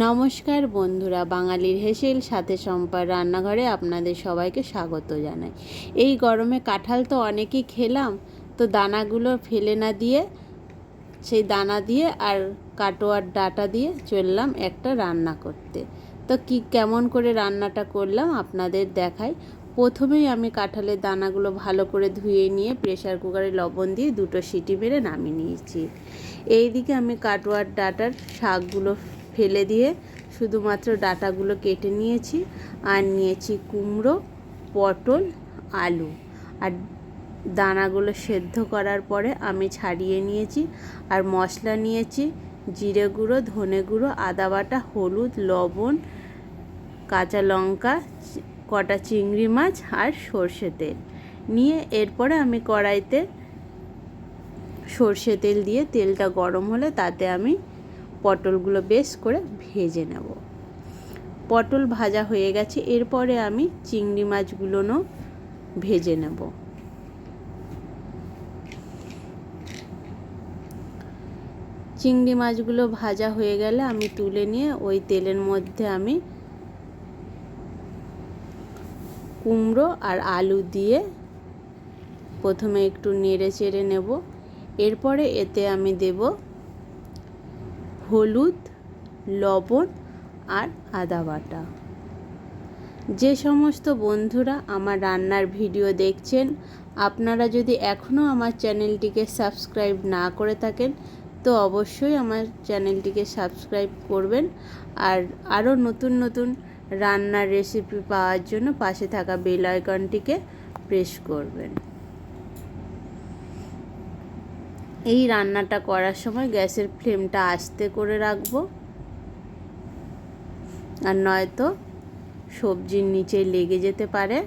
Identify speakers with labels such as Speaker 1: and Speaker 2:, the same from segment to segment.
Speaker 1: নমস্কার বন্ধুরা, বাঙালির হেসেল সাথে সম্পার রান্নাঘরে আপনাদের সবাইকে স্বাগত জানাই। এই গরমে কাঁঠাল তো অনেকই খেলাম, তো দানাগুলো ফেলে না দিয়ে সেই দানা দিয়ে আর কাটোয়ার ডাঁটা দিয়ে চললাম একটা রান্না করতে। তো কেমন করে রান্নাটা করলাম আপনাদের দেখাই। প্রথমেই আমি কাঁঠালের দানাগুলো ভালো করে ধুয়ে নিয়ে প্রেসার কুকারে লবণ দিয়ে 2টো সিটি মেরে নামিয়ে নিয়েছি। এইদিকে আমি কাটোয়ার ডাঁটার শাকগুলো ফেলে দিয়ে শুধুমাত্র ডাঁটাগুলো কেটে নিয়েছি। আর নিয়েছি কুমড়ো, পটল, আলু। আর দানাগুলো সেদ্ধ করার পরে আমি ছাড়িয়ে নিয়েছি। আর মশলা নিয়েছি জিরে গুঁড়ো, ধনে গুঁড়ো, আদা বাটা, হলুদ, লবণ, কাঁচা লঙ্কা, কটা চিংড়ি মাছ আর সর্ষে তেল নিয়ে এরপরে আমি কড়াইতে সর্ষে তেল দিয়ে তেলটা গরম হলে তাতে আমি পটলগুলো বেশ করে ভেজে নেব। পটল ভাজা হয়ে গেছে, এরপরে আমি চিংড়ি মাছগুলোও ভেজে নেব। চিংড়ি মাছগুলো ভাজা হয়ে গেলে আমি তুলে নিয়ে ওই তেলের মধ্যে আমি কুমড়ো আর আলু দিয়ে প্রথমে একটু নেড়ে চেড়ে নেব। এরপরে এতে আমি দেব হলুদ, লবণ আর আদা বাটা। যে সমস্ত বন্ধুরা আমার রান্নার ভিডিও দেখছেন, আপনারা যদি এখনও আমার চ্যানেলটিকে সাবস্ক্রাইব না করে থাকেন তো অবশ্যই আমার চ্যানেলটিকে সাবস্ক্রাইব করবেন। আর আরও নতুন নতুন রান্নার রেসিপি পাওয়ার জন্য পাশে থাকা বেল আইকনটিকে প্রেস করবেন। এই রান্নাটা করার সময় গ্যাসের ফ্লেমটা আস্তে করে রাখবো, আর নয়তো সবজির নিচে লেগে যেতে পারে।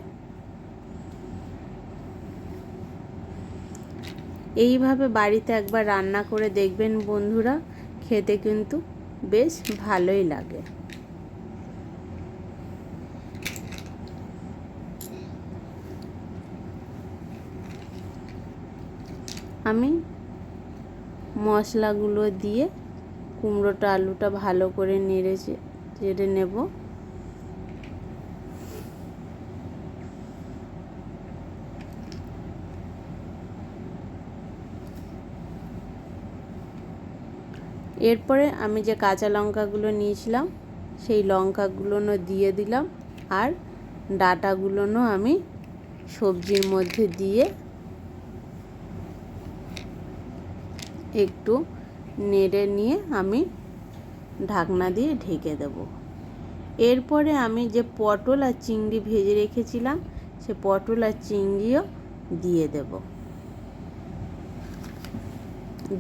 Speaker 1: এইভাবে বাড়িতে একবার রান্না করে দেখবেন বন্ধুরা, খেতে কিন্তু বেশ ভালোই লাগে। আমি মশলাগুলো দিয়ে কুমড়োটা আলুটা ভালো করে নেড়ে চেড়ে নেব। এরপরে আমি যে কাঁচা লঙ্কাগুলো নিয়েছিলাম সেই লঙ্কাগুলো দিয়ে দিলাম। আর ডাঁটাগুলো আমি সবজির মধ্যে দিয়ে একটু নেড়ে নিয়ে আমি ঢাকনা দিয়ে ঢেকে দেব। এরপরে আমি যে পটল আর চিংড়ি ভেজে রেখেছিলাম সে পটল আর চিংড়িও দিয়ে দেব।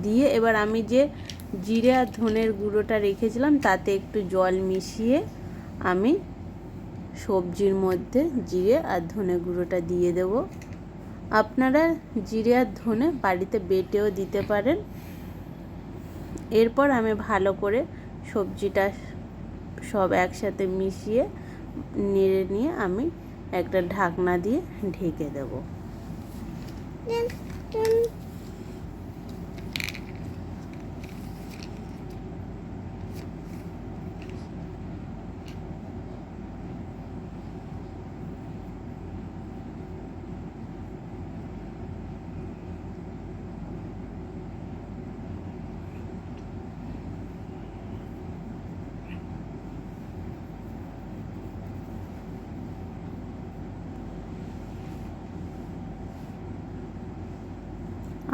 Speaker 1: দিয়ে এবার আমি যে জিরে আর ধনের গুঁড়োটা রেখেছিলাম তাতে একটু জল মিশিয়ে আমি সবজির মধ্যে জিরে আর ধনে গুঁড়োটা দিয়ে দেব। আপনারা জিরে আর ধনে বাড়িতে বেটেও দিতে পারেন। এরপর আমি ভালো করে সবজিটা সব একসাথে মিশিয়ে নেড়ে নিয়ে আমি একটা ঢাকনা দিয়ে ঢেকে দেব।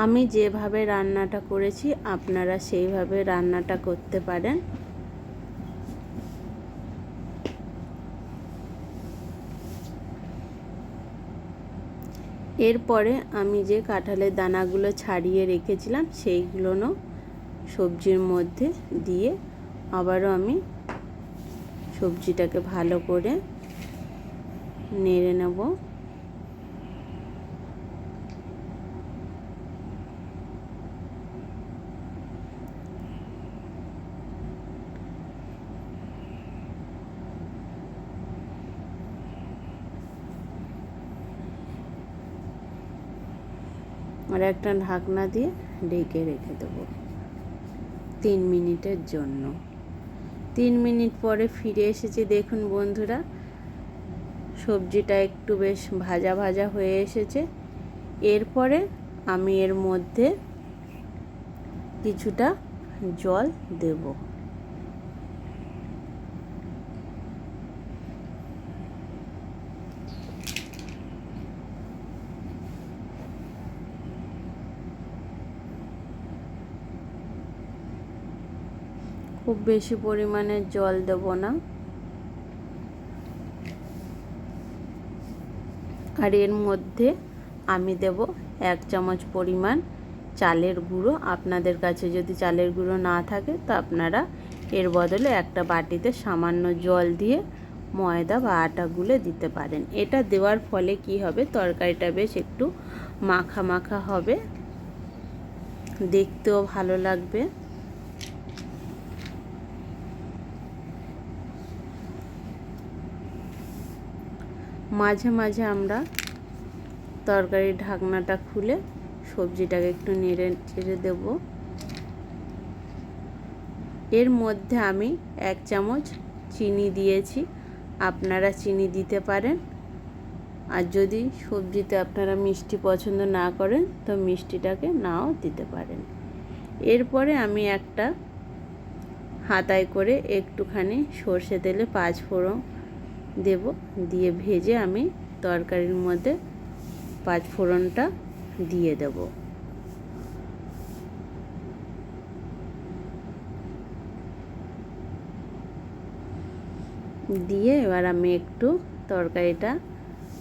Speaker 1: আমি যেভাবে রান্নাটা করেছি আপনারা সেইভাবে রান্নাটা করতে পারেন। এরপরে আমি যে কাঁঠালের দানাগুলো ছাড়িয়ে রেখেছিলাম সেইগুলো সবজির মধ্যে দিয়ে আবারও আমি সবজিটাকে ভালো করে নেড়ে নেব। আর একটা ঢাকনা দিয়ে ঢেকে রেখে দেবো 3 মিনিটের জন্য। 3 মিনিট পরে ফিরে এসেছি। দেখুন বন্ধুরা, সবজিটা একটু বেশ ভাজা ভাজা হয়ে এসেছে। এরপরে আমি এর মধ্যে কিছুটা জল দেব। খুব বেশি পরিমাণে জল দেব না। আর এর মধ্যে আমি দেব 1 চামচ পরিমাণ চালের গুঁড়ো। আপনাদের কাছে যদি চালের গুঁড়ো না থাকে তো আপনারা এর বদলে একটা বাটিতে সামান্য জল দিয়ে ময়দা বা আটা গুলে দিতে পারেন। এটা দেওয়ার ফলে কি হবে, তরকারিটা বেশ একটু মাখা মাখা হবে, দেখতেও ভালো লাগবে। মাঝে মাঝে আমরা তরকারির ঢাকনাটা খুলে সবজিটাকে একটু নেড়ে চেড়ে দেব। এর মধ্যে আমি 1 চামচ চিনি দিয়েছি, আপনারা চিনি দিতে পারেন। আর যদি সবজিতে আপনারা মিষ্টি পছন্দ না করেন তো মিষ্টিটাকে নাও দিতে পারেন। এরপরে আমি একটা হাতায় করে একটুখানি সর্ষে তেলে 5 ফোড়ন দেব, দিয়ে ভেজে আমি তরকারির মধ্যে 5 ফোড়নটা দিয়ে দেব। দিয়ে এবার আমি একটু তরকারিটা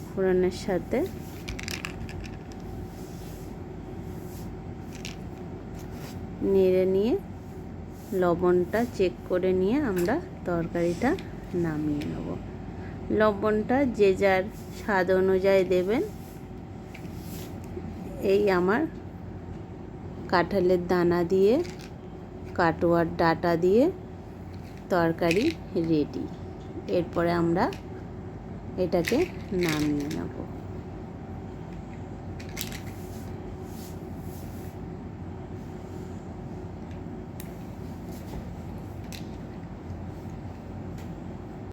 Speaker 1: ফোড়নের সাথে নেড়ে নিয়ে লবণটা চেক করে নিয়ে আমরা তরকারিটা নামিয়ে নেব। লবণটা যে যার স্বাদ অনুযায়ী দেবেন। এই আমার কাঁঠালের দানা দিয়ে কাটোয়ার ডাঁটা দিয়ে তরকারি রেডি। এরপরে আমরা এটাকে নামিয়ে নেব।